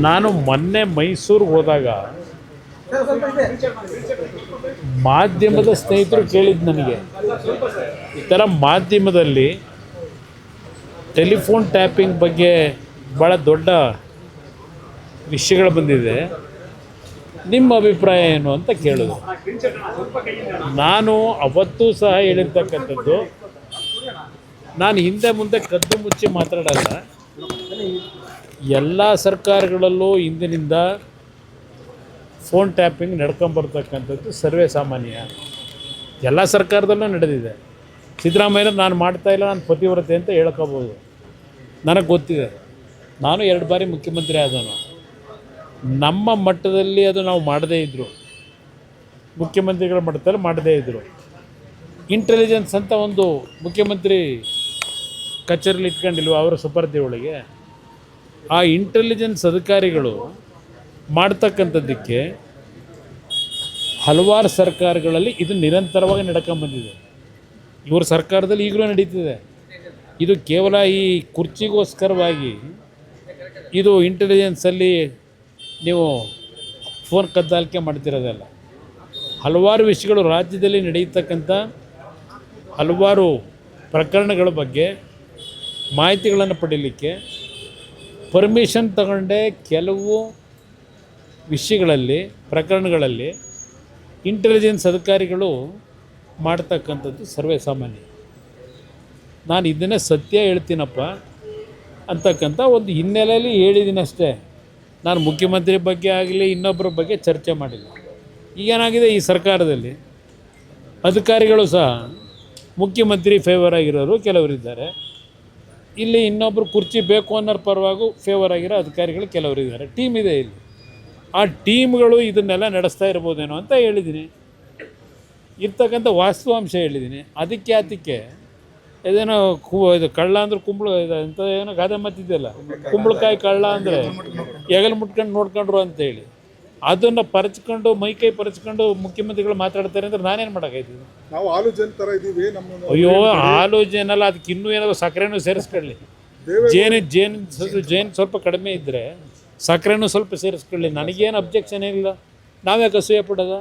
ನಾನು ಮೊನ್ನೆ ಮೈಸೂರಿಗೆ ಹೋದಾಗ ಮಾಧ್ಯಮದ ಸ್ನೇಹಿತರು ಕೇಳಿದ್ದು ನನಗೆ, ಈ ಥರ ಮಾಧ್ಯಮದಲ್ಲಿ ಟೆಲಿಫೋನ್ ಟ್ಯಾಪಿಂಗ್ ಬಗ್ಗೆ ಭಾಳ ದೊಡ್ಡ ವಿಷಯಗಳು ಬಂದಿದೆ, ನಿಮ್ಮ ಅಭಿಪ್ರಾಯ ಏನು ಅಂತ ಕೇಳಿದ್ರು. ನಾನು ಅವತ್ತೂ ಸಹ ಹೇಳಿರ್ತಕ್ಕಂಥದ್ದು, ನಾನು ಹಿಂದೆ ಮುಂದೆ ಕದ್ದು ಮುಚ್ಚಿ ಮಾತಾಡಲ್ಲ. ಎಲ್ಲ ಸರ್ಕಾರಗಳಲ್ಲೂ ಇಂದಿನಿಂದ ಫೋನ್ ಟ್ಯಾಪಿಂಗ್ ನಡ್ಕೊಂಬರ್ತಕ್ಕಂಥದ್ದು ಸರ್ವೇ ಸಾಮಾನ್ಯ. ಎಲ್ಲ ಸರ್ಕಾರದಲ್ಲೂ ನಡೆದಿದೆ. ಸಿದ್ದರಾಮಯ್ಯ ನಾನು ಮಾಡ್ತಾಯಿಲ್ಲ, ನಾನು ಪತಿವ್ರತೆ ಅಂತ ಹೇಳ್ಕೋಬೋದು. ನನಗೆ ಗೊತ್ತಿದೆ, ನಾನು 2 ಬಾರಿ ಮುಖ್ಯಮಂತ್ರಿ ಆದವನು. ನಮ್ಮ ಮಟ್ಟದಲ್ಲಿ ಅದು ನಾವು ಮಾಡದೇ ಇದ್ದರು, ಮುಖ್ಯಮಂತ್ರಿಗಳ ಮಟ್ಟದಲ್ಲಿ ಮಾಡದೇ ಇದ್ದರು. ಇಂಟೆಲಿಜೆನ್ಸ್ ಅಂತ ಒಂದು ಮುಖ್ಯಮಂತ್ರಿ ಕಚೇರಿಲಿ ಇಟ್ಕೊಂಡಿಲ್ವ ಅವರ ಸುಪರ್ದಿ ಒಳಗೆ, ಆ ಇಂಟೆಲಿಜೆನ್ಸ್ ಅಧಿಕಾರಿಗಳು ಮಾಡ್ತಕ್ಕಂಥದ್ದಕ್ಕೆ ಹಲವಾರು ಸರ್ಕಾರಗಳಲ್ಲಿ ಇದು ನಿರಂತರವಾಗಿ ನಡ್ಕೊಂಬಂದಿದೆ. ಇವ್ರ ಸರ್ಕಾರದಲ್ಲಿ ಈಗಲೂ ನಡೀತಿದೆ. ಇದು ಕೇವಲ ಈ ಕುರ್ಚಿಗೋಸ್ಕರವಾಗಿ ಇದು ಇಂಟೆಲಿಜೆನ್ಸಲ್ಲಿ ನೀವು ಫೋನ್ ಕದ್ದಾಲಿಕೆ ಮಾಡ್ತಿರೋದಲ್ಲ. ಹಲವಾರು ವಿಷಯಗಳು ರಾಜ್ಯದಲ್ಲಿ ನಡೆಯತಕ್ಕಂಥ ಹಲವಾರು ಪ್ರಕರಣಗಳ ಬಗ್ಗೆ ಮಾಹಿತಿಗಳನ್ನು ಪಡೀಲಿಕ್ಕೆ ಪರ್ಮಿಷನ್ ತಗೊಂಡೆ ಕೆಲವು ವಿಷಯಗಳಲ್ಲಿ, ಪ್ರಕರಣಗಳಲ್ಲಿ ಇಂಟೆಲಿಜೆನ್ಸ್ ಅಧಿಕಾರಿಗಳು ಮಾಡ್ತಕ್ಕಂಥದ್ದು ಸರ್ವೇ ಸಾಮಾನ್ಯ. ನಾನು ಇದನ್ನೇ ಸತ್ಯ ಹೇಳ್ತೀನಪ್ಪ ಅಂತಕ್ಕಂಥ ಒಂದು ಹಿನ್ನೆಲೆಯಲ್ಲಿ ಹೇಳಿದ್ದೀನಿ ಅಷ್ಟೇ. ನಾನು ಮುಖ್ಯಮಂತ್ರಿ ಬಗ್ಗೆ ಆಗಲಿ ಇನ್ನೊಬ್ಬರ ಬಗ್ಗೆ ಚರ್ಚೆ ಮಾಡಿಲ್ಲ. ಈಗೇನಾಗಿದೆ, ಈ ಸರ್ಕಾರದಲ್ಲಿ ಅಧಿಕಾರಿಗಳು ಸಹ ಮುಖ್ಯಮಂತ್ರಿ ಫೇವರ್ ಆಗಿರೋರು ಕೆಲವರಿದ್ದಾರೆ, ಇಲ್ಲಿ ಇನ್ನೊಬ್ಬರು ಕುರ್ಚಿ ಬೇಕು ಅನ್ನೋರ ಪರವಾಗೂ ಫೇವರ್ ಆಗಿರೋ ಅಧಿಕಾರಿಗಳು ಕೆಲವರಿದ್ದಾರೆ. ಟೀಮ್ ಇದೆ ಇಲ್ಲಿ. ಆ ಟೀಮ್ಗಳು ಇದನ್ನೆಲ್ಲ ನಡೆಸ್ತಾ ಇರ್ಬೋದೇನೋ ಅಂತ ಹೇಳಿದ್ದೀನಿ. ಇರ್ತಕ್ಕಂಥ ವಾಸ್ತವಾಂಶ ಹೇಳಿದ್ದೀನಿ. ಅದಕ್ಕೆ ಇದೇನೋ ಇದು ಕಳ್ಳ ಅಂದ್ರೆ ಕುಂಬಳು ಅಂತ ಏನೋ ಗಾದೆ ಮಾತಿದೆಯಲ್ಲ, ಕುಂಬಳಕಾಯಿ ಕಳ್ಳ ಅಂದರೆ ಹೆಗಲು ಮುಟ್ಕೊಂಡು ನೋಡ್ಕೊಂಡ್ರು ಅಂತೇಳಿ, ಅದನ್ನು ಪರಚ್ಕೊಂಡು ಮೈಕೈ ಪರಚ್ಕೊಂಡು ಮುಖ್ಯಮಂತ್ರಿಗಳು ಮಾತಾಡ್ತಾರೆ ಅಂದರೆ ನಾನೇನು ಮಾಡೋಕ್ಕಾಯ್ತಿದ್ದೆ? ನಾವು ಹಾಲು ಜನ ಥರ ಇದ್ದೀವಿ. ನಮ್ಮ ಅಯ್ಯೋ, ಹಾಲು ಜೇನಲ್ಲ, ಅದಕ್ಕೆ ಇನ್ನೂ ಏನಾದರೂ ಸಕ್ಕರೆನೂ ಸೇರಿಸ್ಕೊಳ್ಳಿ. ಜೇನು ಸ್ವಲ್ಪ ಕಡಿಮೆ ಇದ್ದರೆ ಸಕ್ಕರೆನೂ ಸ್ವಲ್ಪ ಸೇರಿಸ್ಕೊಳ್ಳಿ, ನನಗೇನು ಅಬ್ಜೆಕ್ಷನ್ ಏನಿಲ್ಲ. ನಾವ್ಯಾಕೆ ಅಸೂಯೆ ಪಡೋದ?